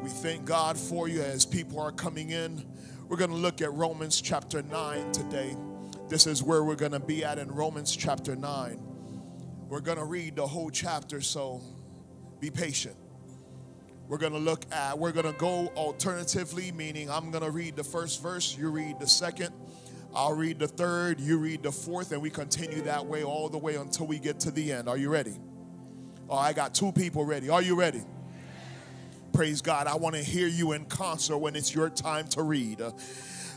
We thank God for you as people are coming in. We're going to look at Romans chapter 9 today. This is where we're going to be at in Romans chapter 9. We're going to read the whole chapter, so be patient. We're going to go alternatively, meaning I'm going to read the first verse, you read the second, I'll read the third, you read the fourth, and we continue that way all the way until we get to the end. Are you ready? Oh, I got two people ready. Are you ready? Praise God. I want to hear you in concert when it's your time to read.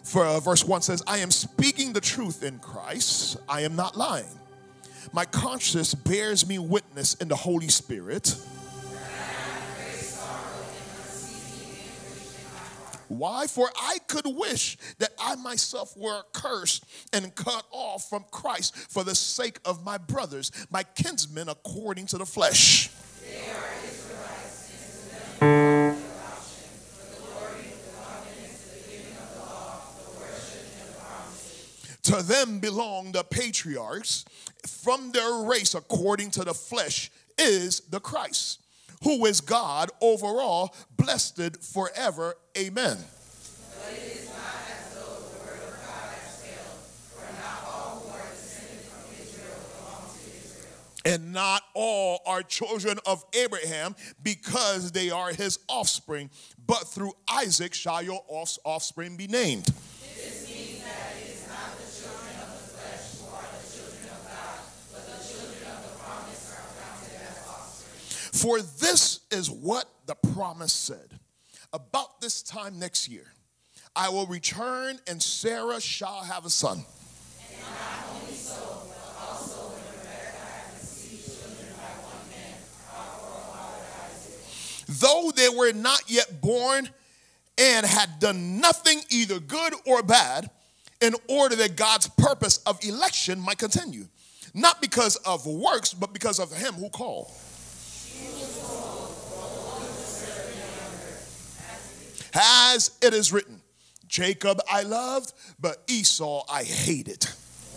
Verse 1 says, I am speaking the truth in Christ. I am not lying. My conscience bears me witness in the Holy Spirit. Why? For I could wish that I myself were accursed and cut off from Christ for the sake of my brothers, my kinsmen according to the flesh. They are Israelites, and to them adoption, for the glory of the covenants, the giving of the law, the worship and the promises. To them belong the patriarchs. From their race, according to the flesh, is the Christ, who is God over all, blessed forever. Amen. But it is not as though the word of God has failed, for not all who are descended from Israel belong to Israel. And not all are children of Abraham, because they are his offspring, but through Isaac shall your offspring be named. This means that it is not the children of the flesh who are the children of God, but the children of the promise are counted as offspring. For this is what the promise said. About this time next year, I will return, and Sarah shall have a son. And not only so, but also when Rebekah had conceived children by one man, our forefather Isaac. Though they were not yet born and had done nothing either good or bad, in order that God's purpose of election might continue. Not because of works, but because of him who called. As it is written, Jacob I loved, but Esau I hated.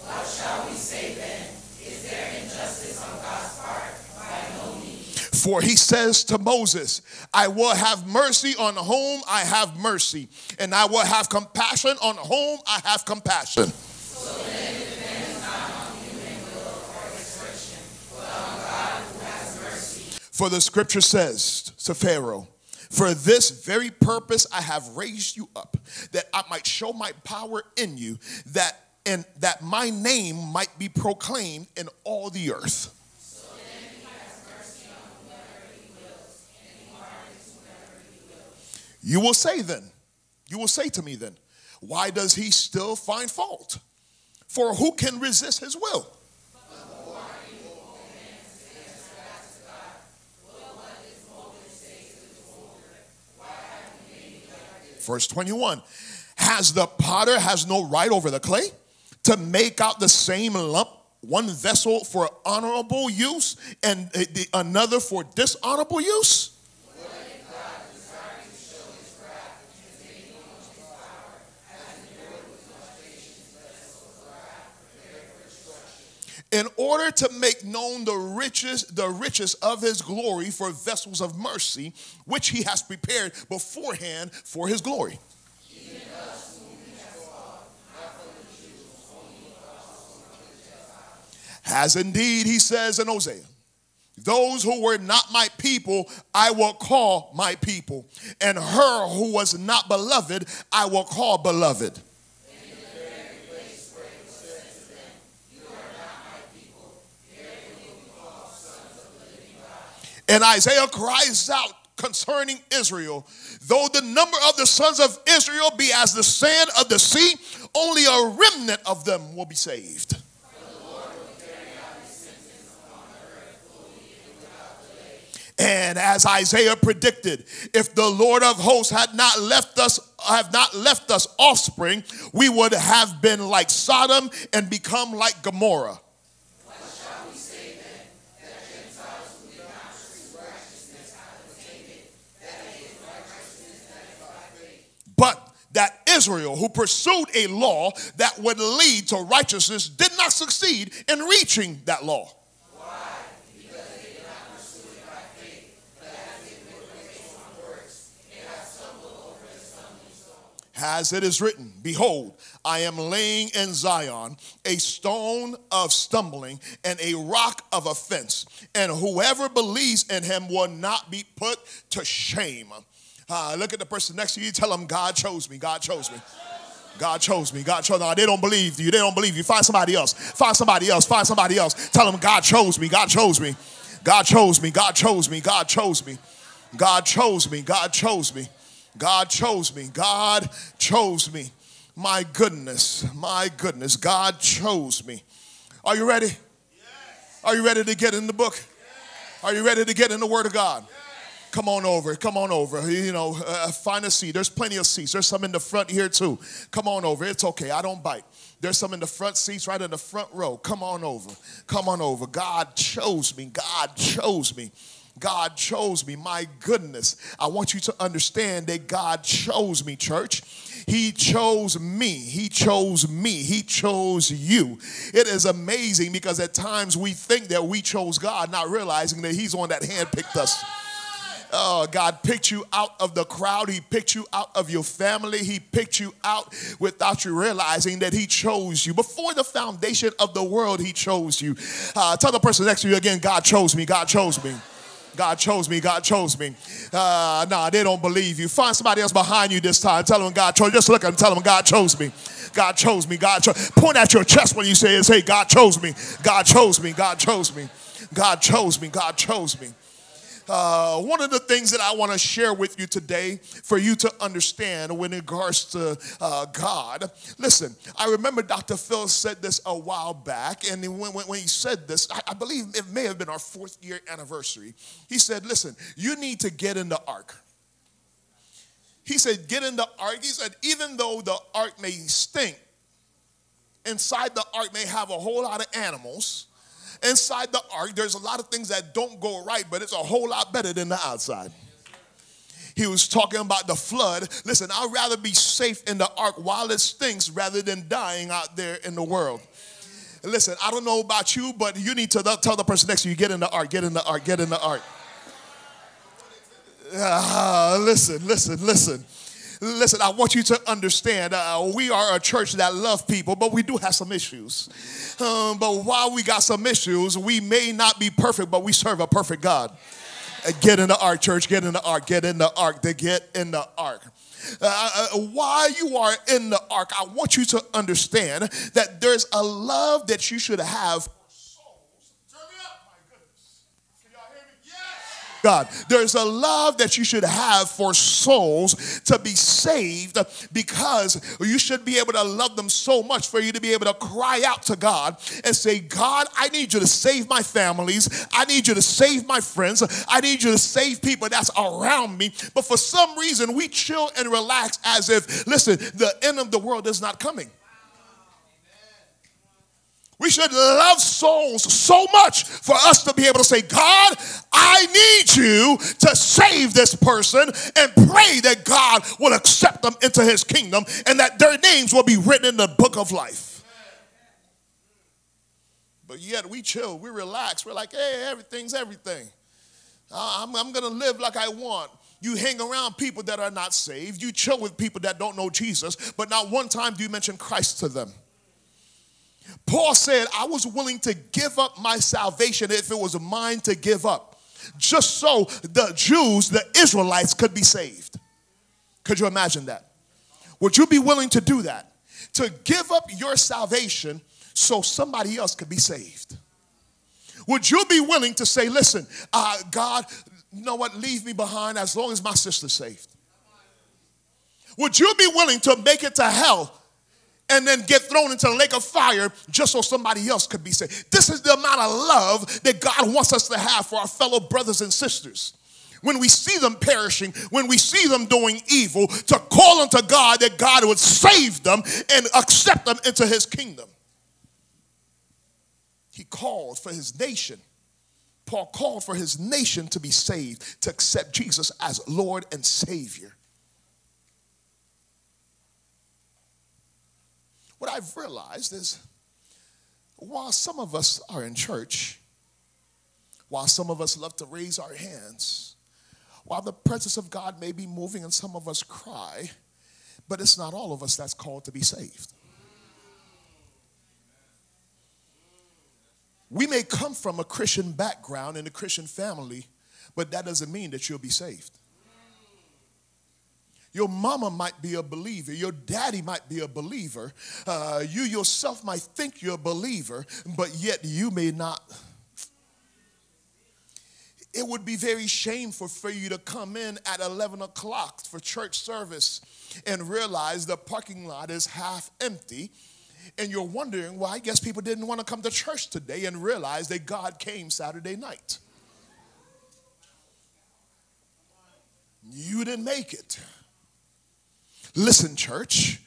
What shall we say then? Is there injustice on God's part? By no means. For he says to Moses, I will have mercy on whom I have mercy, and I will have compassion on whom I have compassion. So then it depends not on human will or discretion, but on God who has mercy. For the scripture says to Pharaoh, for this very purpose I have raised you up, that I might show my power in you, that my name might be proclaimed in all the earth. So then he has mercy on whoever he wills, and he hardens whoever he wills. You will say to me then, why does he still find fault? For who can resist his will? Verse 21, has the potter has no right over the clay to make out the same lump, one vessel for honorable use and another for dishonorable use? In order to make known the riches of his glory for vessels of mercy, which he has prepared beforehand for his glory. As indeed he says in Hosea, those who were not my people, I will call my people, and her who was not beloved, I will call beloved. And Isaiah cries out concerning Israel, though the number of the sons of Israel be as the sand of the sea, only a remnant of them will be saved. And as Isaiah predicted, if the Lord of hosts had not left us offspring, we would have been like Sodom and become like Gomorrah. But that Israel, who pursued a law that would lead to righteousness, did not succeed in reaching that law. Why? Because they did not pursue it by faith, but as it were based on works. It has As it is written, behold, I am laying in Zion a stone of stumbling and a rock of offense, and whoever believes in him will not be put to shame. Look at the person next to you. Tell them, God chose me. God chose me. God chose me. God chose me. No, they don't believe you. They don't believe you. Find somebody else. Find somebody else. Find somebody else. Tell them, God chose me. God chose me. God chose me. God chose me. God chose me. God chose me. God chose me. God chose me. God chose me. My goodness. My goodness. God chose me. Are you ready? Yes. Are you ready to get in the book? Yes. Are you ready to get in the Word of God? Yes. Come on over. Come on over. You know, find a seat. There's plenty of seats. There's some in the front here too. Come on over. It's okay. I don't bite. There's some in the front seats right in the front row. Come on over. Come on over. God chose me. God chose me. God chose me. My goodness. I want you to understand that God chose me, church. He chose me. He chose me. He chose you. It is amazing because at times we think that we chose God, not realizing that he's the one that handpicked us. Oh, God picked you out of the crowd. He picked you out of your family. He picked you out without you realizing that he chose you. Before the foundation of the world, he chose you. Tell the person next to you again, God chose me. God chose me. God chose me. God chose me. Nah, they don't believe you. Find somebody else behind you this time. Tell them God chose. Just look at them. Tell them God chose me. God chose me. God chose. Point at your chest when you say it. Say, God chose me. God chose me. God chose me. God chose me. God chose me. One of the things that I want to share with you today for you to understand when in regards to God. Listen, I remember Dr. Phil said this a while back, and when he said this, I believe it may have been our 4th year anniversary. He said, listen, you need to get in the ark. He said, get in the ark. He said, even though the ark may stink, inside the ark may have a whole lot of animals. Inside the ark, there's a lot of things that don't go right, but it's a whole lot better than the outside. He was talking about the flood. Listen, I'd rather be safe in the ark while it stinks rather than dying out there in the world. Listen, I don't know about you, but you need to tell the person next to you, get in the ark, get in the ark, get in the ark. Listen. Listen, I want you to understand, we are a church that loves people, but we do have some issues. But while we got some issues, we may not be perfect, but we serve a perfect God. Get in the ark, church. Get in the ark. Get in the ark. To get in the ark. While you are in the ark, I want you to understand that there's a love that you should have. God, there's a love that you should have for souls to be saved, because you should be able to love them so much for you to be able to cry out to God and say, God, I need you to save my families. I need you to save my friends. I need you to save people that's around me. But for some reason, we chill and relax as if, listen, the end of the world is not coming. We should love souls so much for us to be able to say, God, I need you to save this person, and pray that God will accept them into his kingdom and that their names will be written in the book of life. But yet we chill, we relax. We're like, hey, everything's everything. I'm going to live like I want. You hang around people that are not saved. You chill with people that don't know Jesus, but not one time do you mention Christ to them. Paul said, I was willing to give up my salvation if it was mine to give up, just so the Jews, the Israelites, could be saved. Could you imagine that? Would you be willing to do that? To give up your salvation so somebody else could be saved? Would you be willing to say, listen, God, you know what, leave me behind as long as my sister's saved? Would you be willing to make it to hell and then get thrown into the lake of fire just so somebody else could be saved? This is the amount of love that God wants us to have for our fellow brothers and sisters. When we see them perishing, when we see them doing evil, to call unto God that God would save them and accept them into his kingdom. He called for his nation. Paul called for his nation to be saved, to accept Jesus as Lord and Savior. What I've realized is, while some of us are in church, while some of us love to raise our hands, while the presence of God may be moving and some of us cry, But it's not all of us that's called to be saved. We may come from a Christian background and a Christian family, but that doesn't mean that you'll be saved. Your mama might be a believer. Your daddy might be a believer. You yourself might think you're a believer, but yet you may not. It would be very shameful for you to come in at 11 o'clock for church service and realize the parking lot is half empty. And you're wondering, well, I guess people didn't want to come to church today, and realize that God came Saturday night. You didn't make it. Listen, church,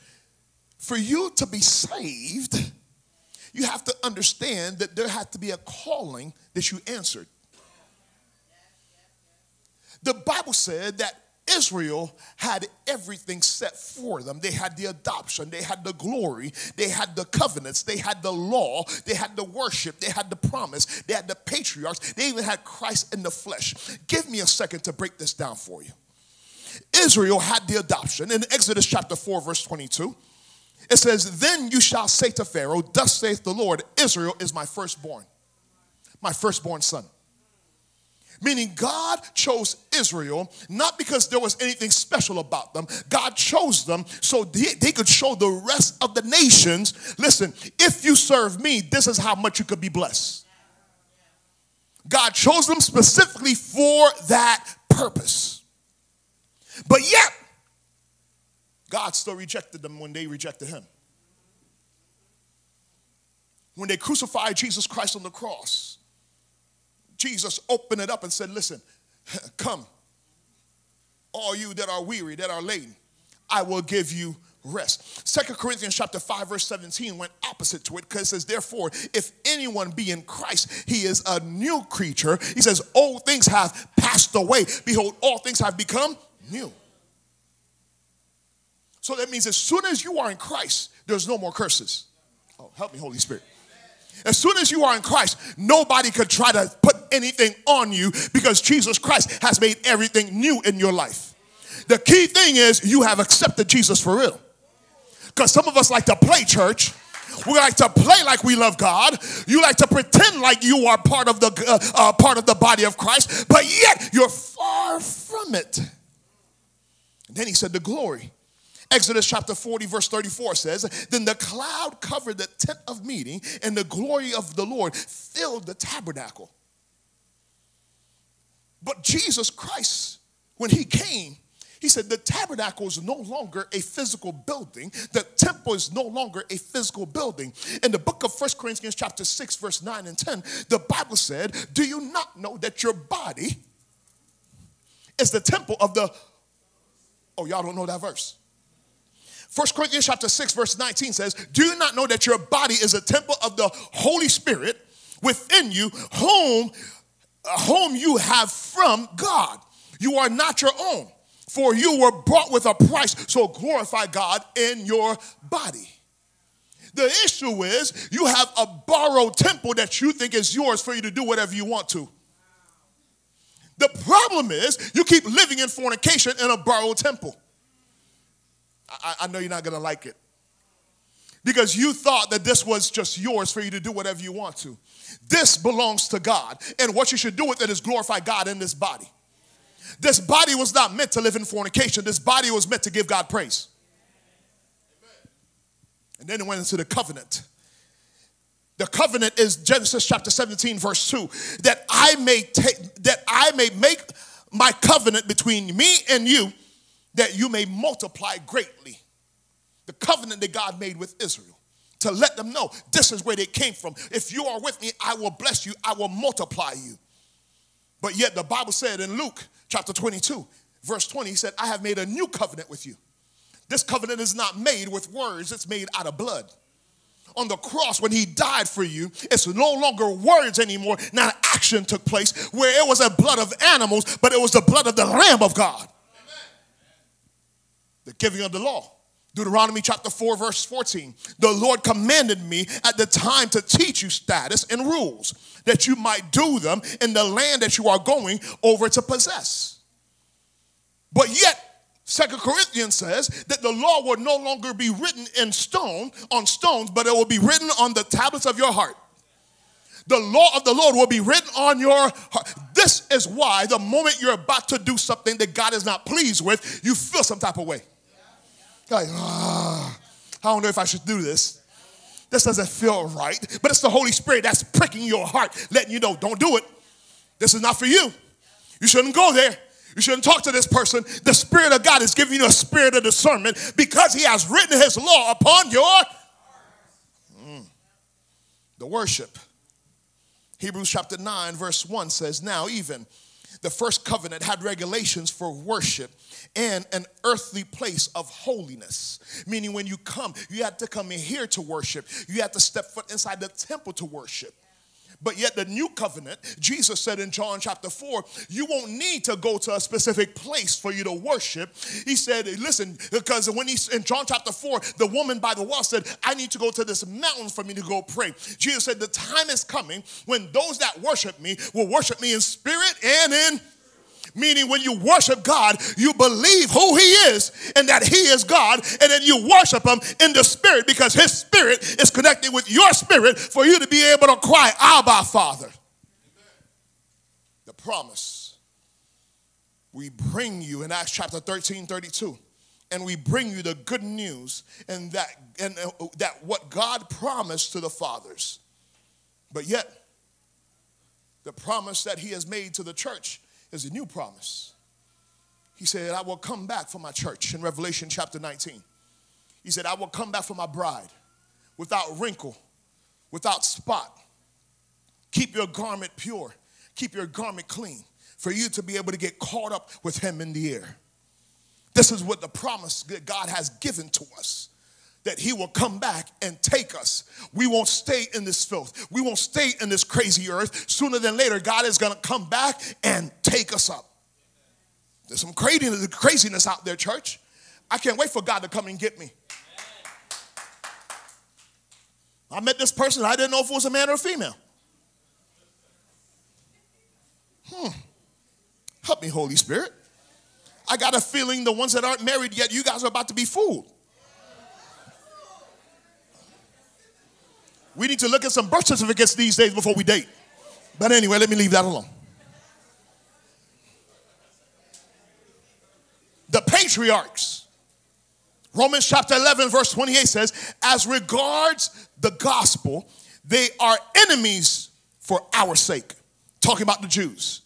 for you to be saved, you have to understand that there had to be a calling that you answered. The Bible said that Israel had everything set for them. They had the adoption, they had the glory, they had the covenants, they had the law, they had the worship, they had the promise, they had the patriarchs, they even had Christ in the flesh. Give me a second to break this down for you. Israel had the adoption. In Exodus chapter 4, verse 22, it says, then you shall say to Pharaoh, thus saith the Lord, Israel is my firstborn son. Meaning God chose Israel not because there was anything special about them. God chose them so they could show the rest of the nations, listen, if you serve me, this is how much you could be blessed. God chose them specifically for that purpose. But yet, God still rejected them when they rejected him. When they crucified Jesus Christ on the cross, Jesus opened it up and said, listen, come, all you that are weary, that are laden, I will give you rest. 2 Corinthians chapter 5, verse 17 went opposite to it, because it says, therefore, if anyone be in Christ, he is a new creature. He says, old things have passed away. Behold, all things have become new. So that means as soon as you are in Christ, there's no more curses. Oh, help me, Holy Spirit. As soon as you are in Christ, nobody could try to put anything on you, because Jesus Christ has made everything new in your life. The key thing is you have accepted Jesus for real. Because some of us like to play church. We like to play like we love God. You like to pretend like you are part of the body of Christ, but yet you're far from it. And then he said the glory. Exodus chapter 40, verse 34 says, then the cloud covered the tent of meeting, and the glory of the Lord filled the tabernacle. But Jesus Christ, when he came, he said the tabernacle is no longer a physical building. The temple is no longer a physical building. In the book of 1 Corinthians chapter 6, verse 9 and 10, the Bible said, do you not know that your body is the temple of the... Oh, y'all don't know that verse. 1 Corinthians chapter 6, verse 19 says, do you not know that your body is a temple of the Holy Spirit within you, whom you have from God? You are not your own, for you were bought with a price, so glorify God in your body. The issue is you have a borrowed temple that you think is yours for you to do whatever you want to. The problem is you keep living in fornication in a borrowed temple. I know you're not going to like it, because you thought that this was just yours for you to do whatever you want to. This belongs to God, and what you should do with it is glorify God in this body. This body was not meant to live in fornication. This body was meant to give God praise. And then it went into the covenant. The covenant is Genesis chapter 17, verse 2, that I may make my covenant between me and you, that you may multiply greatly. The covenant that God made with Israel, to let them know this is where they came from. If you are with me, I will bless you, I will multiply you. But yet the Bible said in Luke chapter 22, verse 20, he said, I have made a new covenant with you. This covenant is not made with words, it's made out of blood. On the cross, when he died for you, it's no longer words anymore. Now action took place where it was a blood of animals, but it was the blood of the Lamb of God. The giving of the law. Deuteronomy chapter 4, verse 14. The Lord commanded me at the time to teach you status and rules, that you might do them in the land that you are going over to possess. But yet, 2 Corinthians says that the law will no longer be written in stone, on stones, but it will be written on the tablets of your heart. The law of the Lord will be written on your heart. This is why the moment you're about to do something that God is not pleased with, you feel some type of way. Like, I don't know if I should do this. This doesn't feel right. But it's the Holy Spirit that's pricking your heart, letting you know, don't do it. This is not for you. You shouldn't go there. You shouldn't talk to this person. The Spirit of God is giving you a spirit of discernment because he has written his law upon your the worship. Hebrews chapter 9 verse 1 says, now even the first covenant had regulations for worship and an earthly place of holiness. Meaning when you come, you had to come in here to worship. You had to step foot inside the temple to worship. But yet the new covenant, Jesus said in John chapter 4, you won't need to go to a specific place for you to worship. He said, listen, because when he's in John chapter 4, the woman by the well said, I need to go to this mountain for me to go pray. Jesus said, the time is coming when those that worship me will worship me in spirit and in. Meaning when you worship God, you believe who he is and that he is God, and then you worship him in the spirit because his spirit is connected with your spirit for you to be able to cry, Abba, Father. The promise. We bring you in Acts chapter 13:32, and we bring you the good news and that what God promised to the fathers. But yet, the promise that he has made to the church is a new promise. He said, I will come back for my church in Revelation chapter 19. He said, I will come back for my bride without wrinkle, without spot. Keep your garment pure. Keep your garment clean for you to be able to get caught up with him in the air. This is what the promise that God has given to us. That he will come back and take us. We won't stay in this filth. We won't stay in this crazy earth. Sooner than later, God is going to come back and take us up. There's some craziness out there, church. I can't wait for God to come and get me. I met this person. I didn't know if it was a man or a female. Help me, Holy Spirit. I got a feeling the ones that aren't married yet, you guys are about to be fooled. We need to look at some birth certificates these days before we date. But anyway, let me leave that alone. The patriarchs. Romans chapter 11 verse 28 says, as regards the gospel, they are enemies for our sake. Talking about the Jews.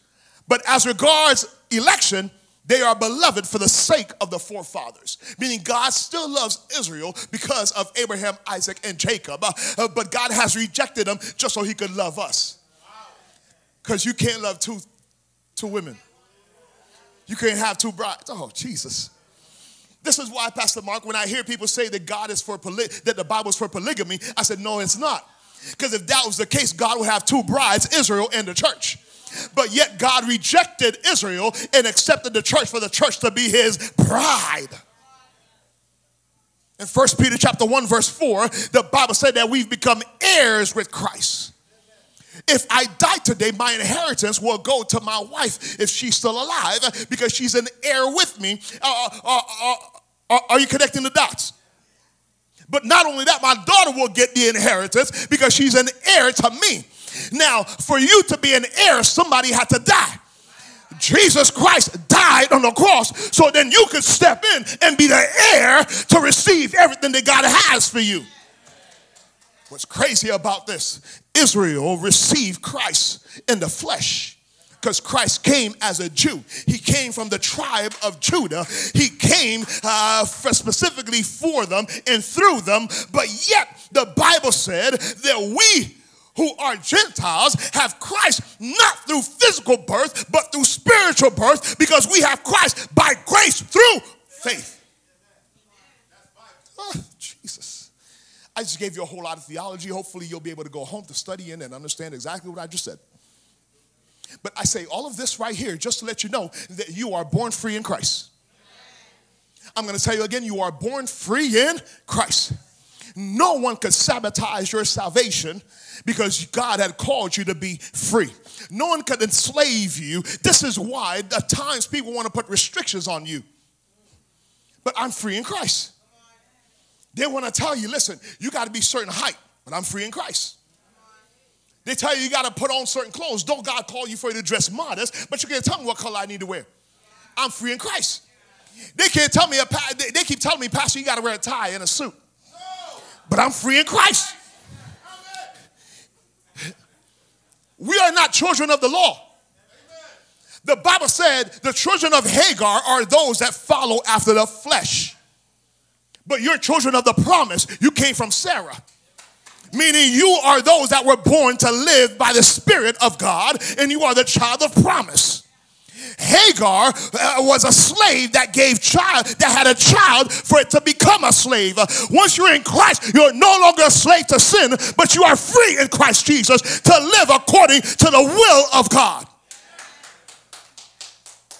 But as regards election, they are beloved for the sake of the forefathers. Meaning God still loves Israel because of Abraham, Isaac, and Jacob. But God has rejected them just so he could love us. Because you can't love two women. You can't have two brides. Oh, Jesus. This is why, Pastor Mark, when I hear people say that God is for that the Bible is for polygamy, I said, no, it's not. Because if that was the case, God would have two brides, Israel and the church. But yet God rejected Israel and accepted the church for the church to be his bride. In 1 Peter chapter 1 verse 4, the Bible said that we've become heirs with Christ. If I die today, my inheritance will go to my wife if she's still alive because she's an heir with me. Are you connecting the dots? But not only that, my daughter will get the inheritance because she's an heir to me. Now, for you to be an heir, somebody had to die. Jesus Christ died on the cross so then you could step in and be the heir to receive everything that God has for you. What's crazy about this? Israel received Christ in the flesh because Christ came as a Jew. He came from the tribe of Judah. He came specifically for them and through them. But yet the Bible said that we who are Gentiles have Christ not through physical birth, but through spiritual birth, because we have Christ by grace through faith. Oh, Jesus. I just gave you a whole lot of theology. Hopefully you'll be able to go home to study in and understand exactly what I just said. But I say all of this right here just to let you know that you are born free in Christ. I'm going to tell you again, you are born free in Christ. No one could sabotage your salvation because God had called you to be free. No one could enslave you. This is why at times people want to put restrictions on you. but I'm free in Christ. They want to tell you, listen, you got to be certain height, but I'm free in Christ. They tell you got to put on certain clothes. Don't God call you for you to dress modest, but you can't tell me what color I need to wear. I'm free in Christ. They can't tell me, they keep telling me, Pastor, you got to wear a tie and a suit. But I'm free in Christ. We are not children of the law. The Bible said the children of Hagar are those that follow after the flesh. But you're children of the promise. You came from Sarah. Meaning you are those that were born to live by the Spirit of God, and you are the child of promise. Hagar was a slave that had a child for it to become a slave. Once you're in Christ, you're no longer a slave to sin, but you are free in Christ Jesus to live according to the will of God.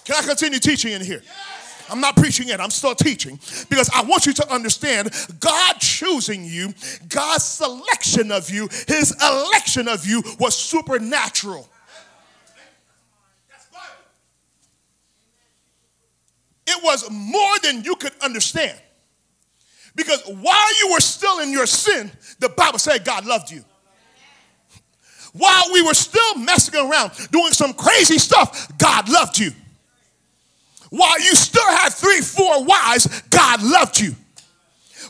Can I continue teaching in here? I'm not preaching yet. I'm still teaching because I want you to understand God choosing you, God's selection of you, his election of you was supernatural. It was more than you could understand. Because while you were still in your sin, the Bible said God loved you. While we were still messing around, doing some crazy stuff, God loved you. While you still had 3, 4 wives, God loved you.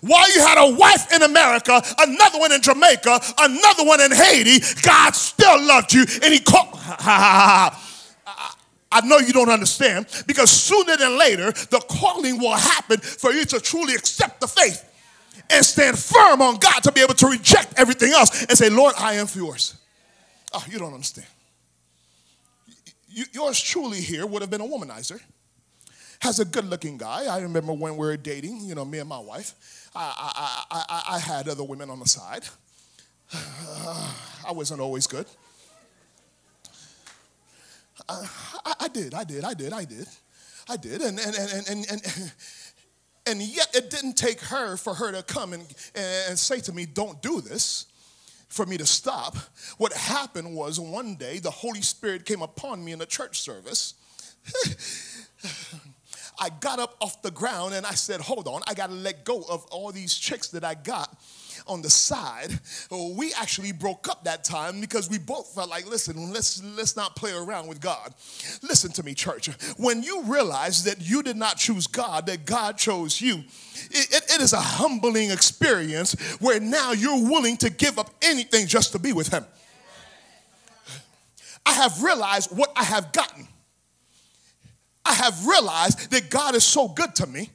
While you had a wife in America, another one in Jamaica, another one in Haiti, God still loved you. And he called. I know you don't understand, because sooner than later, the calling will happen for you to truly accept the faith and stand firm on God, to be able to reject everything else and say, Lord, I am yours. Oh, you don't understand. Yours truly here would have been a womanizer. Has a good-looking guy. I remember when we were dating, you know, me and my wife. I had other women on the side. I wasn't always good. I did. And yet it didn't take for her to come and say to me, don't do this, for me to stop. What happened was one day the Holy Spirit came upon me in a church service. I got up off the ground and I said, hold on, I got to let go of all these chicks that I got on the side. We actually broke up that time because we both felt like, listen, let's not play around with God. Listen to me, church. When you realize that you did not choose God, that God chose you, it is a humbling experience where now you're willing to give up anything just to be with him. I have realized what I have gotten. I have realized that God is so good to me,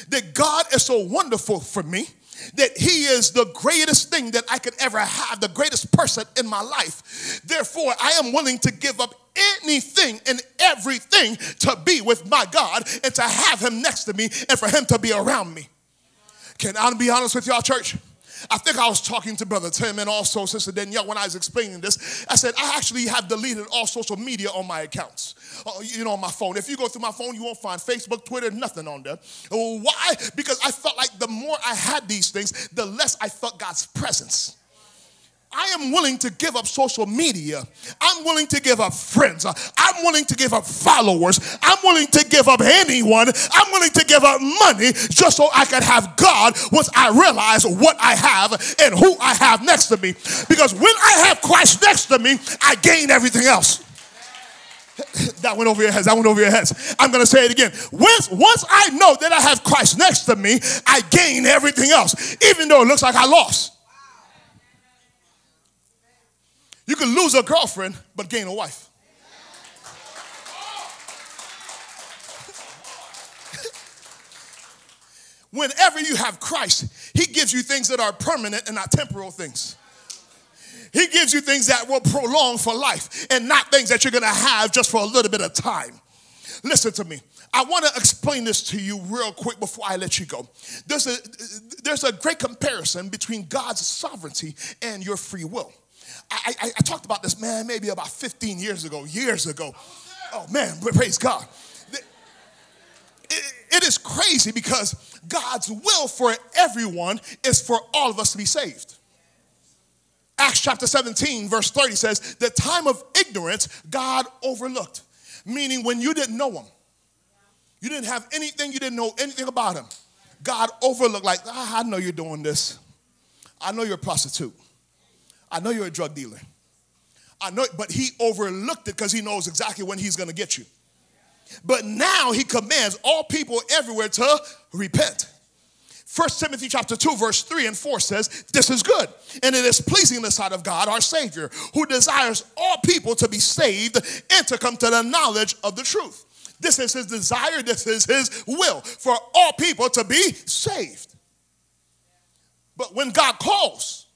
that God is so wonderful for me, that he is the greatest thing that I could ever have, the greatest person in my life. Therefore, I am willing to give up anything and everything to be with my God and to have him next to me and for him to be around me. Can I be honest with y'all, church? I think I was talking to Brother Tim and also Sister Danielle when I was explaining this. I said, I actually have deleted all social media on my accounts, on my phone. If you go through my phone, you won't find Facebook, Twitter, nothing on there. Why? Because I felt like the more I had these things, the less I felt God's presence. I am willing to give up social media. I'm willing to give up friends. I'm willing to give up followers. I'm willing to give up anyone. I'm willing to give up money just so I can have God once I realize what I have and who I have next to me. Because when I have Christ next to me, I gain everything else. That went over your heads. That went over your heads. I'm going to say it again. Once I know that I have Christ next to me, I gain everything else, even though it looks like I lost. You can lose a girlfriend, but gain a wife. Whenever you have Christ, he gives you things that are permanent and not temporal things. He gives you things that will prolong for life and not things that you're going to have just for a little bit of time. Listen to me. I want to explain this to you real quick before I let you go. There's a great comparison between God's sovereignty and your free will. I talked about this, man, maybe about 15 years ago. Oh, man, praise God. It is crazy because God's will for everyone is for all of us to be saved. Acts chapter 17, verse 30 says, the time of ignorance God overlooked. Meaning when you didn't know him, you didn't have anything, you didn't know anything about him. God overlooked, like, I know you're doing this. I know you're a prostitute. I know you're a drug dealer. I know, but he overlooked it because he knows exactly when he's going to get you. But now he commands all people everywhere to repent. 1 Timothy chapter 2, verse 3 and 4 says, this is good, and it is pleasing in the sight of God, our Savior, who desires all people to be saved and to come to the knowledge of the truth. This is his desire, this is his will, for all people to be saved. But when God calls,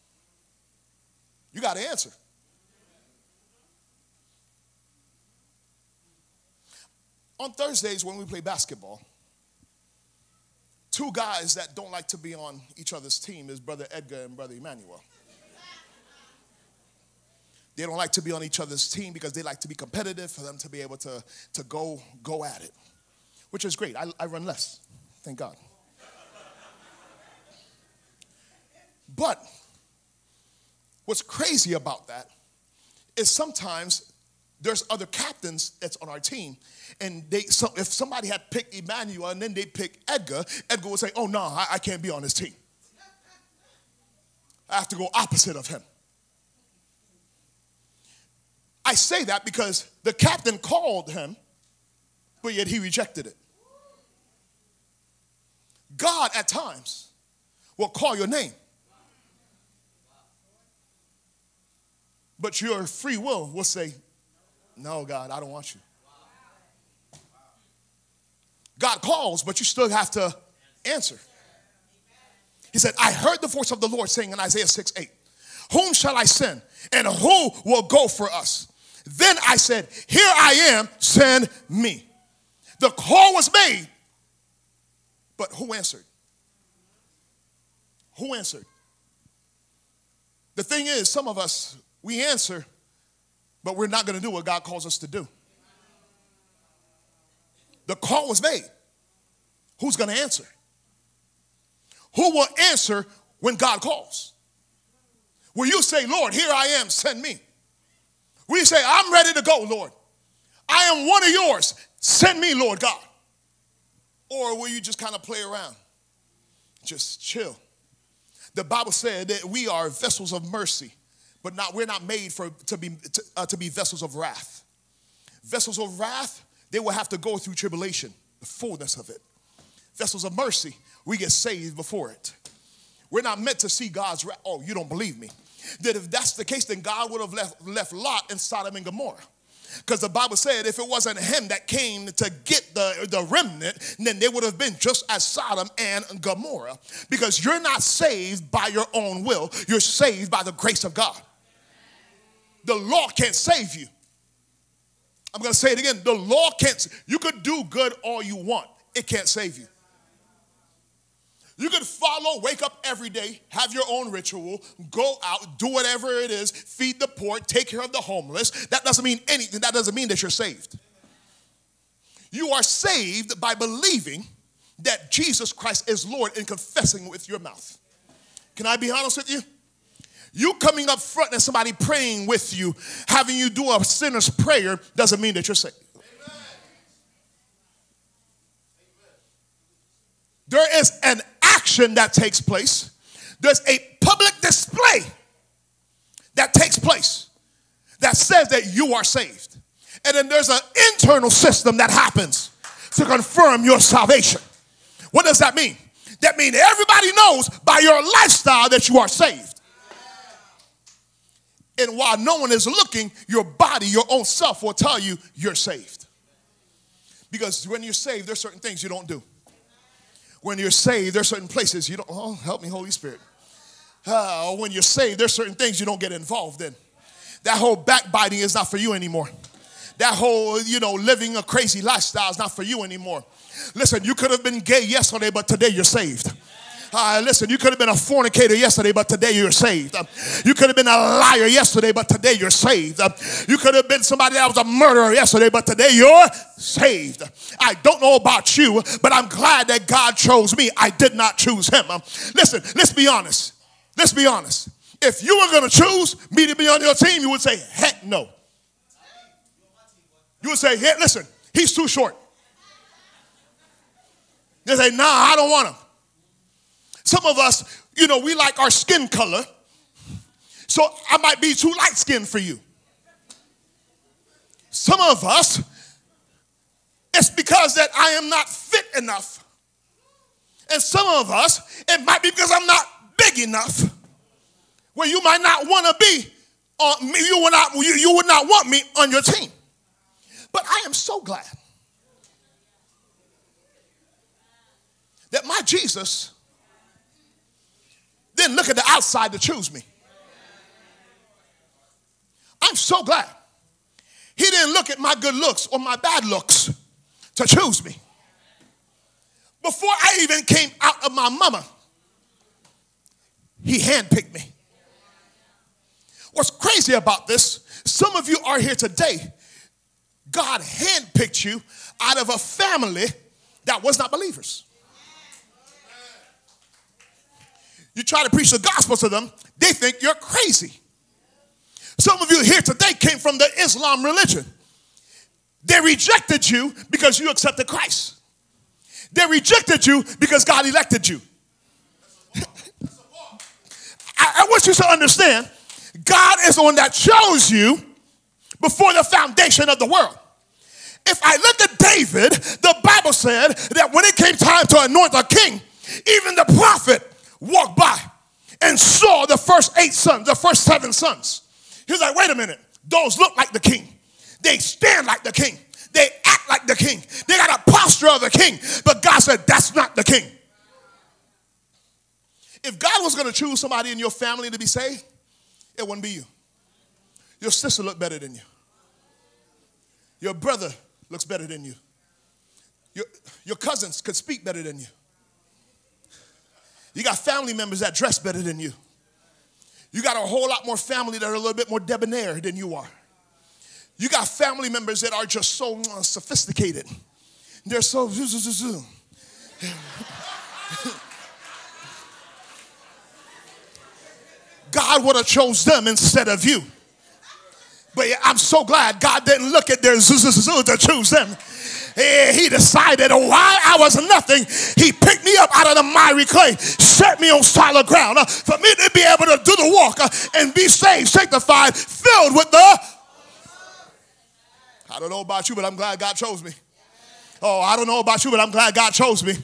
you got to answer. On Thursdays when we play basketball, two guys that don't like to be on each other's team is Brother Edgar and Brother Emmanuel. They don't like to be on each other's team because they like to be competitive, for them to be able to go at it, which is great. I run less, thank God. But what's crazy about that is sometimes there's other captains that's on our team, and if somebody had picked Emmanuel and then they pick Edgar, Edgar would say, oh, no, I can't be on this team. I have to go opposite of him. I say that because the captain called him, but yet he rejected it. God at times will call your name, but your free will say, no, God, I don't want you. God calls, but you still have to answer. He said, I heard the voice of the Lord saying in Isaiah 6:8, whom shall I send, and who will go for us? Then I said, here I am, send me. The call was made, but who answered? Who answered? The thing is, some of us, we answer, but we're not going to do what God calls us to do. The call was made. Who's going to answer? Who will answer when God calls? Will you say, Lord, here I am, send me? Will you say, I'm ready to go, Lord? I am one of yours. Send me, Lord God. Or will you just kind of play around? Just chill. The Bible said that we are vessels of mercy, but we're not made to be vessels of wrath. Vessels of wrath, they will have to go through tribulation, the fullness of it. Vessels of mercy, we get saved before it. We're not meant to see God's wrath. Oh, you don't believe me. That if that's the case, then God would have left Lot in Sodom and Gomorrah. Because the Bible said if it wasn't him that came to get the remnant, then they would have been just as Sodom and Gomorrah. Because you're not saved by your own will. You're saved by the grace of God. The law can't save you. I'm going to say it again. The law can't. You could do good all you want. It can't save you. You could follow, wake up every day, have your own ritual, go out, do whatever it is, feed the poor, take care of the homeless. That doesn't mean anything. That doesn't mean that you're saved. You are saved by believing that Jesus Christ is Lord and confessing with your mouth. Can I be honest with you? You coming up front and somebody praying with you, having you do a sinner's prayer, doesn't mean that you're saved. Amen. There is an action that takes place. There's a public display that takes place that says that you are saved. And then there's an internal system that happens to confirm your salvation. What does that mean? That means everybody knows by your lifestyle that you are saved. And while no one is looking, your body, your own self will tell you you're saved. Because when you're saved, there's certain things you don't do. When you're saved, there's certain places you don't, oh, help me, Holy Spirit. When you're saved, there's certain things you don't get involved in. That whole backbiting is not for you anymore. That whole, living a crazy lifestyle is not for you anymore. Listen, you could have been gay yesterday, but today you're saved. Listen, you could have been a fornicator yesterday, but today you're saved. You could have been a liar yesterday, but today you're saved. You could have been somebody that was a murderer yesterday, but today you're saved. I don't know about you, but I'm glad that God chose me. I did not choose him. Listen, let's be honest. Let's be honest. If you were going to choose me to be on your team, you would say, heck no. You would say, hey, listen, he's too short. They say, nah, I don't want him. Some of us, we like our skin color. So I might be too light-skinned for you. Some of us, it's because that I am not fit enough. And some of us, it might be because I'm not big enough. Where you might not want to be on me, you would not want me on your team. But I am so glad that my Jesus didn't look at the outside to choose me. I'm so glad he didn't look at my good looks or my bad looks to choose me. Before I even came out of my mama, he handpicked me. What's crazy about this, some of you are here today, God handpicked you out of a family that was not believers. You try to preach the gospel to them, they think you're crazy. Some of you here today came from the Islam religion. They rejected you because you accepted Christ. They rejected you because God elected you. I want you to understand, God is the one that chose you before the foundation of the world. If I look at David, the Bible said that when it came time to anoint a king, even the prophet walked by and saw the first 8 sons, the first 7 sons. He was like, wait a minute, those look like the king. They stand like the king. They act like the king. They got a posture of the king. But God said, that's not the king. If God was going to choose somebody in your family to be saved, it wouldn't be you. Your sister looked better than you. Your brother looks better than you. Your cousins could speak better than you. You got family members that dress better than you. You got a whole lot more family that are a little bit more debonair than you are. You got family members that are just so sophisticated. They're so God would have chose them instead of you. But I'm so glad God didn't look at their to choose them. He decided while I was nothing, he picked me up out of the miry clay, set me on solid ground for me to be able to do the walk and be saved, sanctified, filled with the... I don't know about you, but I'm glad God chose me. Oh, I don't know about you, but I'm glad God chose me.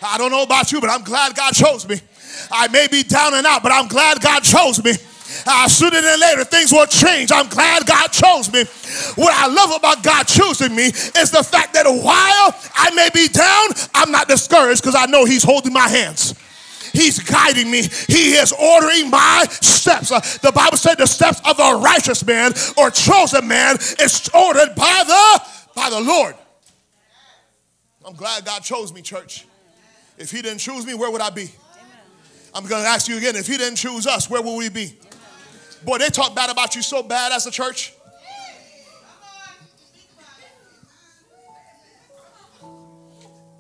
I don't know about you, but I'm glad God chose me. I may be down and out, but I'm glad God chose me. Sooner than later, things will change. I'm glad God chose me. What I love about God choosing me is the fact that while I may be down, I'm not discouraged because I know he's holding my hands. He's guiding me. He is ordering my steps. The Bible said the steps of a righteous man or chosen man is ordered by the Lord. I'm glad God chose me, church. If he didn't choose me, where would I be? I'm going to ask you again, if he didn't choose us, where would we be? Boy, they talk bad about you so bad as a church.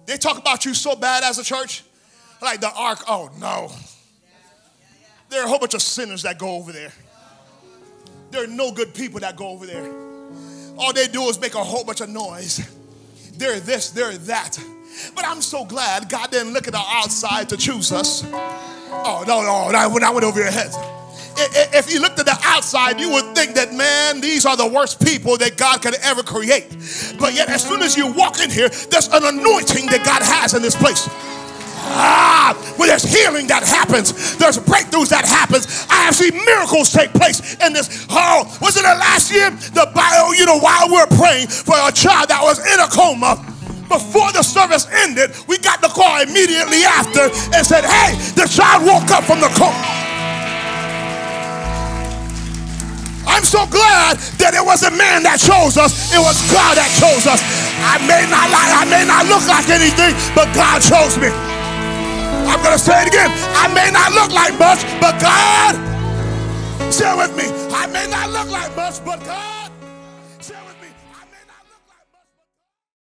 They talk about you so bad as a church. Like the ark, oh no. There are a whole bunch of sinners that go over there. There are no good people that go over there. All they do is make a whole bunch of noise. They're this, they're that. But I'm so glad God didn't look at the outside to choose us. Oh, no, that went over your head. If you looked at the outside, you would think that, man, these are the worst people that God could ever create. But yet, as soon as you walk in here, there's an anointing that God has in this place. Where there's healing that happens, there's breakthroughs that happens. I have seen miracles take place in this. Oh, was it the last year? The Bible, while we were praying for a child that was in a coma, before the service ended, we got the call immediately after and said, hey, the child woke up from the coma. I'm so glad that it wasn't man that chose us, it was God that chose us. I may not look like anything, but God chose me. I'm going to say it again. I may not look like much, but God, say it with me. I may not look like much, but God.